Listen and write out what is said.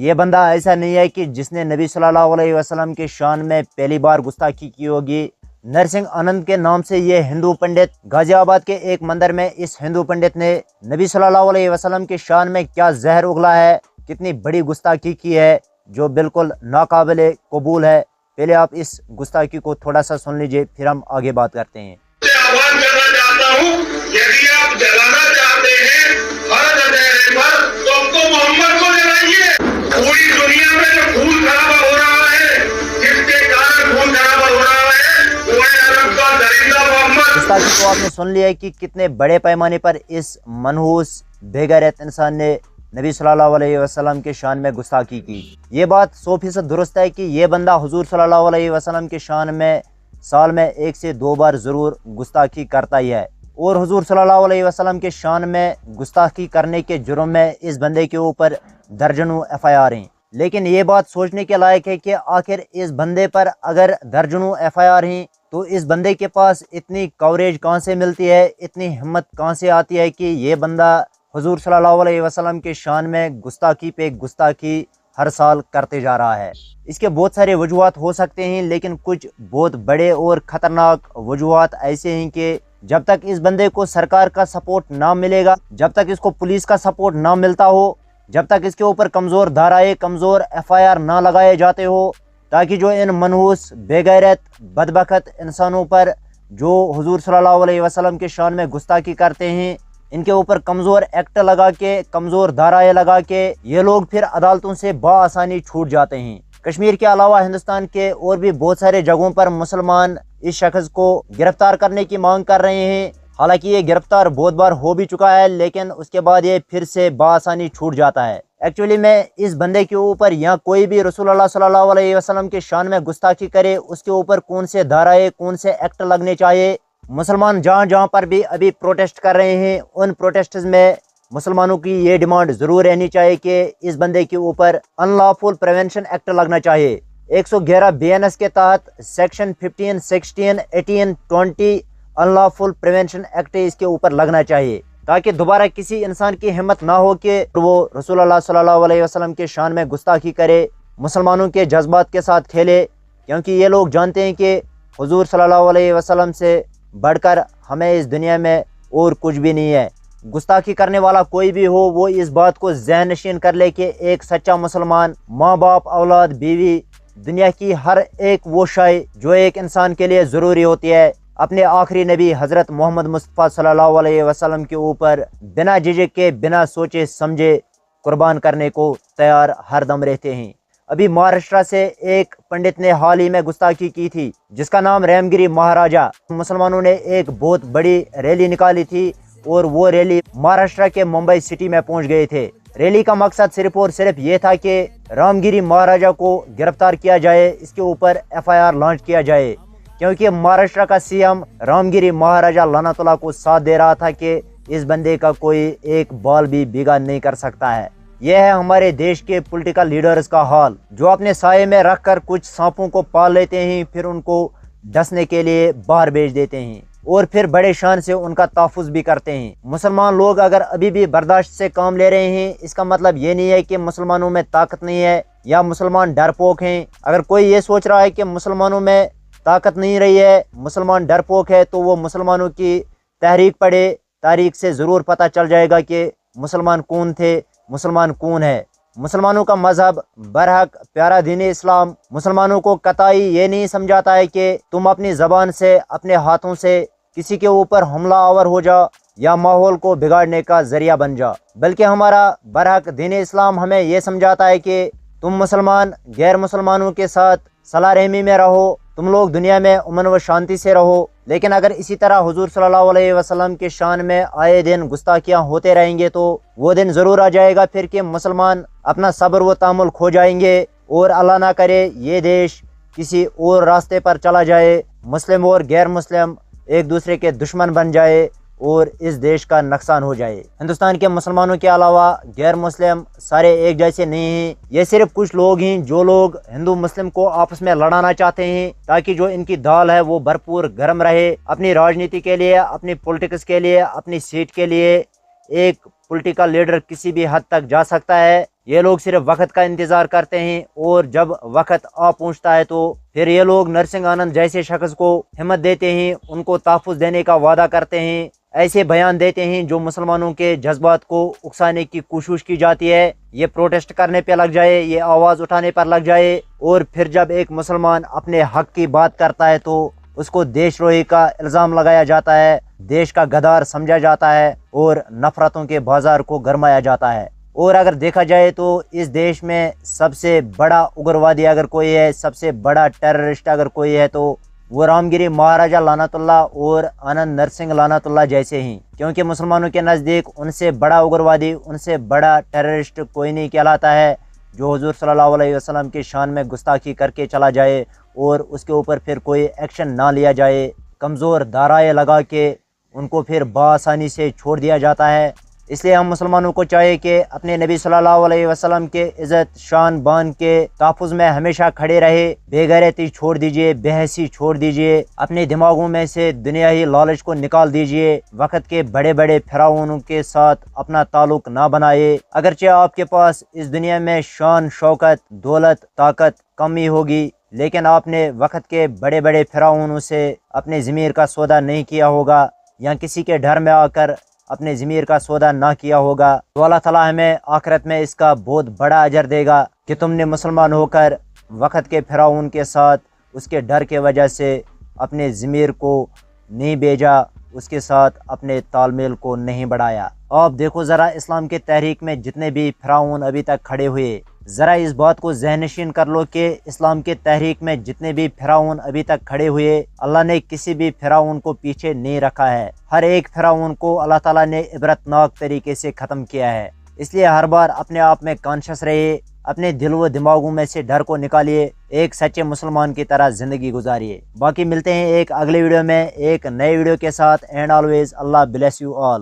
یہ بندہ ایسا نہیں ہے کہ جس نے نبی صلی اللہ علیہ وسلم کے شان میں پہلی بار گستاخی کی ہوگی۔ نرسنگھ آنند کے نام سے یہ ہندو پنڈت غازی آباد کے ایک مندر میں اس ہندو پنڈت نے نبی صلی اللہ علیہ وسلم کے شان میں کیا زہر اگلا ہے، کتنی بڑی گستاخی کی ہے جو بالکل ناقابل قبول ہے۔ پہلے آپ اس گستاخی کو تھوڑا سا سن لیجئے، پھر ہم آگے بات کرتے ہیں۔ آہوان کرنا چاہتا ہوں، یدی آپ جلانا چاہتے ہیں ہر دشہرے پر تو اب تو محمد کو جلائیے۔ پوری دنیا میں جو خون خرابہ ہو رہا ہے، جس کے کارن خون خرابہ ہو رہا ہے، وہ ہے عرب کا درندہ محمد۔ گستاخی کو آپ نے سن لیا ہے کہ کتنے بڑے پیمانے پر اس منحوس بے غیرت انسان نے نبی صلی اللہ علیہ وسلم کے شان میں گستاخی کی۔ یہ بات 100% درست ہے کہ یہ بندہ حضور صلی اللہ علیہ وسلم کے شان میں سال میں 1 سے 2 بار ضرور گستاخی کرتا ہی ہے، اور حضور صلی اللہ علیہ وسلم کے شان میں گستاخی کرنے کے جرم میں اس بندے کے اوپر درجنوں FIR ہیں۔ لیکن یہ بات سوچنے کے لائق ہے کہ آخر اس بندے پر اگر درجنوں FIR ہیں تو اس بندے کے پاس اتنی کوریج کہاں سے ملتی ہے، اتنی ہمت کہاں سے آتی ہے کہ یہ بندہ حضور صلی اللہ علیہ وسلم کے شان میں گستاخی پہ گستاخی ہر سال کرتے جا رہا ہے۔ اس کے بہت سارے وجوہات ہو سکتے ہیں، لیکن کچھ بہت بڑے اور خطرناک وجوہات ایسے ہیں کہ جب تک اس بندے کو سرکار کا سپورٹ نہ ملے گا، جب تک اس کو پولیس کا سپورٹ نہ ملتا ہو، جب تک اس کے اوپر کمزور دھارائے، کمزور FIR نہ لگائے جاتے ہو، تاکہ جو ان منحوس بے غیرت بدبخت انسانوں پر جو حضور صلی اللہ علیہ وسلم کے شان میں گستاخی کرتے ہیں، ان کے اوپر کمزور ایکٹ لگا کے، کمزور دھارائے لگا کے یہ لوگ پھر عدالتوں سے بآسانی چھوٹ جاتے ہیں۔ کشمیر کے علاوہ ہندوستان کے اور بھی بہت سارے جگہوں پر مسلمان اس شخص کو گرفتار کرنے کی مانگ کر رہے ہیں۔ حالانکہ یہ گرفتار بہت بار ہو بھی چکا ہے، لیکن اس کے بعد یہ پھر سے بآسانی چھوٹ جاتا ہے۔ ایکچولی میں اس بندے کے اوپر یا کوئی بھی رسول اللہ صلی اللہ علیہ وسلم کے شان میں گستاخی کرے، اس کے اوپر کون سے دھارائے، کون سے ایکٹ لگنے چاہیے۔ مسلمان جہاں جہاں پر بھی ابھی پروٹیسٹ کر رہے ہیں، ان پروٹیسٹز میں مسلمانوں کی یہ ڈیمانڈ ضرور رہنی چاہیے کہ اس بندے کے اوپر ان لافل پریونشن ایکٹ لگنا چاہیے۔ 111 BNS کے تحت سیکشن 15، 16، 18، 20 ان لافل پریونشن ایکٹ اس کے اوپر لگنا چاہیے، تاکہ دوبارہ کسی انسان کی ہمت نہ ہو کہ وہ رسول اللہ صلی اللہ علیہ وسلم کے شان میں گستاخی کرے، مسلمانوں کے جذبات کے ساتھ کھیلے، کیونکہ یہ لوگ جانتے ہیں کہ حضور صلی اللہ علیہ وسلم سے بڑھ کر ہمیں اس دنیا میں اور کچھ بھی نہیں ہے۔ گستاخی کرنے والا کوئی بھی ہو، وہ اس بات کو ذہن نشین کر لے کہ ایک سچا مسلمان ماں باپ، اولاد، بیوی، دنیا کی ہر ایک وہ شے جو ایک انسان کے لیے ضروری ہوتی ہے، اپنے آخری نبی حضرت محمد مصطفیٰ صلی اللہ علیہ وسلم کے اوپر بنا جھجک کے، بنا سوچے سمجھے قربان کرنے کو تیار ہر دم رہتے ہیں۔ ابھی مہاراشٹرا سے ایک پنڈت نے حال ہی میں گستاخی کی تھی جس کا نام ریم گری مہاراجا۔ مسلمانوں نے ایک بہت بڑی ریلی نکالی تھی اور وہ ریلی مہاراشٹرا کے ممبئی سٹی میں پہنچ گئے تھے۔ ریلی کا مقصد صرف اور صرف یہ تھا کہ رام گری مہاراجا کو گرفتار کیا جائے، اس کے اوپر FIR لانچ کیا جائے، کیونکہ مہاراشٹرا کا CM رام گری مہاراجا لعنت اللہ کو ساتھ دے رہا تھا کہ اس بندے کا کوئی ایک بال بھی بگاڑ نہیں کر سکتا ہے۔ یہ ہے ہمارے دیش کے پولیٹیکل لیڈرز کا حال، جو اپنے سائے میں رکھ کر کچھ سانپوں کو پال لیتے ہیں، پھر ان کو ڈسنے کے لیے باہر بھیج دیتے ہیں اور پھر بڑے شان سے ان کا تحفظ بھی کرتے ہیں۔ مسلمان لوگ اگر ابھی بھی برداشت سے کام لے رہے ہیں، اس کا مطلب یہ نہیں ہے کہ مسلمانوں میں طاقت نہیں ہے یا مسلمان ڈرپوک ہیں۔ اگر کوئی یہ سوچ رہا ہے کہ مسلمانوں میں طاقت نہیں رہی ہے، مسلمان ڈرپوک ہے، تو وہ مسلمانوں کی تحریک پڑھے، تاریخ سے ضرور پتہ چل جائے گا کہ مسلمان کون تھے، مسلمان کون ہے۔ مسلمانوں کا مذہب برحق پیارا دین اسلام مسلمانوں کو قطعی یہ نہیں سمجھاتا ہے کہ تم اپنی زبان سے، اپنے ہاتھوں سے کسی کے اوپر حملہ آور ہو جا یا ماحول کو بگاڑنے کا ذریعہ بن جا، بلکہ ہمارا برحق دین اسلام ہمیں یہ سمجھاتا ہے کہ تم مسلمان غیر مسلمانوں کے ساتھ صلاح رحمی میں رہو، تم لوگ دنیا میں امن و شانتی سے رہو۔ لیکن اگر اسی طرح حضور صلی اللہ علیہ وسلم کے شان میں آئے دن گستاخیاں ہوتے رہیں گے تو وہ دن ضرور آ جائے گا پھر کہ مسلمان اپنا صبر و تحمل کھو جائیں گے اور اللہ نہ کرے یہ دیش کسی اور راستے پر چلا جائے، مسلم اور غیر مسلم ایک دوسرے کے دشمن بن جائے اور اس دیش کا نقصان ہو جائے۔ ہندوستان کے مسلمانوں کے علاوہ غیر مسلم سارے ایک جیسے نہیں ہیں، یہ صرف کچھ لوگ ہیں جو لوگ ہندو مسلم کو آپس میں لڑانا چاہتے ہیں تاکہ جو ان کی دال ہے وہ بھرپور گرم رہے، اپنی راجنیتی کے لیے، اپنی پولیٹکس کے لیے، اپنی سیٹ کے لیے، ایک پولیٹیکل لیڈر کسی بھی حد تک جا سکتا ہے، یہ لوگ صرف وقت کا انتظار کرتے ہیں، اور جب وقت آ پہنچتا ہے تو پھر یہ لوگ نرسنگ آنند جیسے شخص کو ہمت دیتے ہیں، ان کو تحفظ دینے کا وعدہ کرتے ہیں، ایسے بیان دیتے ہیں جو مسلمانوں کے جذبات کو اکسانے کی کوشش کی جاتی ہے، یہ پروٹیسٹ کرنے پہ لگ جائے، یہ آواز اٹھانے پر لگ جائے، اور پھر جب ایک مسلمان اپنے حق کی بات کرتا ہے تو اس کو دیش روہی کا الزام لگایا جاتا ہے، دیش کا غدار سمجھا جاتا ہے، اور نفرتوں کے بازار کو گرمایا جاتا ہے۔ اور اگر دیکھا جائے تو اس دیش میں سب سے بڑا اگروادی اگر کوئی ہے، سب سے بڑا ٹیررسٹ اگر کوئی ہے تو وہ رام گری مہاراجہ لعنت اللہ اور آنند نرسنگ لعنت اللہ جیسے ہیں، کیونکہ مسلمانوں کے نزدیک ان سے بڑا اگروادی، ان سے بڑا ٹیررسٹ کوئی نہیں کہلاتا ہے جو حضور صلی اللہ علیہ وسلم کی شان میں گستاخی کر کے چلا جائے اور اس کے اوپر پھر کوئی ایکشن نہ لیا جائے، کمزور دارائے لگا کے ان کو پھر بآسانی سے چھوڑ دیا جاتا ہے۔ اس لیے ہم مسلمانوں کو چاہیے کہ اپنے نبی صلی اللہ علیہ وسلم کے عزت شان بان کے تحفظ میں ہمیشہ کھڑے رہے، بے غیرتی چھوڑ دیجئے، بے حسی چھوڑ دیجئے، اپنے دماغوں میں سے دنیائی لالچ کو نکال دیجئے، وقت کے بڑے بڑے فرعونوں کے ساتھ اپنا تعلق نہ بنائے۔ اگرچہ آپ کے پاس اس دنیا میں شان، شوکت، دولت، طاقت کمی ہوگی، لیکن آپ نے وقت کے بڑے بڑے فرعونوں سے اپنے ضمیر کا سودا نہیں کیا ہوگا، یا کسی کے ڈر میں آ کر اپنے ضمیر کا سودا نہ کیا ہوگا، تو اللہ تعالیٰ ہمیں آخرت میں اس کا بہت بڑا اجر دے گا کہ تم نے مسلمان ہو کر وقت کے فرعون کے ساتھ اس کے ڈر کے وجہ سے اپنے ضمیر کو نہیں بیجا، اس کے ساتھ اپنے تال میل کو نہیں بڑھایا۔ آپ دیکھو ذرا اسلام کے تحریک میں جتنے بھی فرعون ابھی تک کھڑے ہوئے، ذرا اس بات کو ذہن نشین کر لو کہ اسلام کے تحریک میں جتنے بھی فرعون ابھی تک کھڑے ہوئے، اللہ نے کسی بھی فرعون کو پیچھے نہیں رکھا ہے، ہر ایک فرعون کو اللہ تعالیٰ نے عبرتناک طریقے سے ختم کیا ہے۔ اس لیے ہر بار اپنے آپ میں کانشس رہیے، اپنے دل و دماغوں میں سے ڈر کو نکالیے، ایک سچے مسلمان کی طرح زندگی گزاریے۔ باقی ملتے ہیں ایک اگلے ویڈیو میں ایک نئے ویڈیو کے ساتھ، and always Allah bless you all.